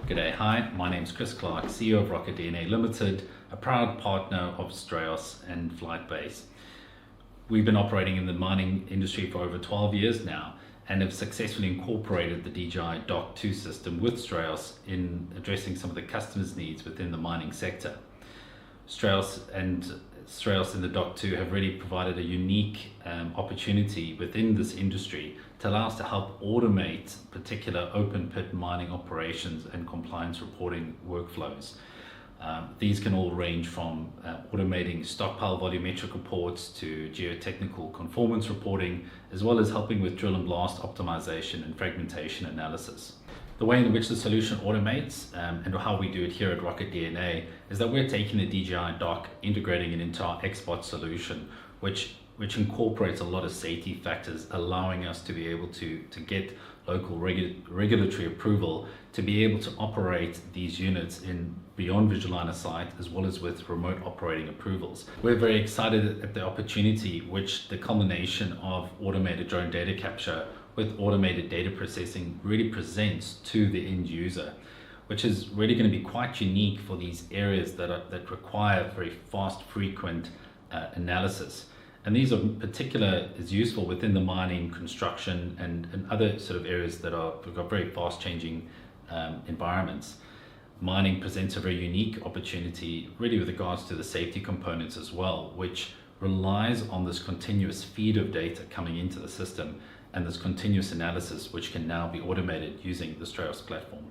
G'day, hi, my name's Chris Clark, CEO of RocketDNA Limited, a proud partner of Strayos and FlytBase. We've been operating in the mining industry for over 12 years now and have successfully incorporated the DJI Dock 2 system with Strayos in addressing some of the customers' needs within the mining sector. Strayos and the Dock 2 have really provided a unique opportunity within this industry to allow us to help automate particular open pit mining operations and compliance reporting workflows. These can all range from automating stockpile volumetric reports to geotechnical conformance reporting, as well as helping with drill and blast optimization and fragmentation analysis. The way in which the solution automates and how we do it here at RocketDNA is that we're taking the DJI Dock, integrating it into our XBot solution, which incorporates a lot of safety factors, allowing us to be able to get local regulatory approval to be able to operate these units in beyond visual line of sight, as well as with remote operating approvals. We're very excited at the opportunity which the combination of automated drone data capture with automated data processing really presents to the end user, which is really going to be quite unique for these areas that require very fast, frequent analysis. And these are particular is useful within the mining, construction, and other sort of areas that we've got very fast changing environments. Mining presents a very unique opportunity really with regards to the safety components as well, which relies on this continuous feed of data coming into the system and this continuous analysis which can now be automated using the Strayos platform.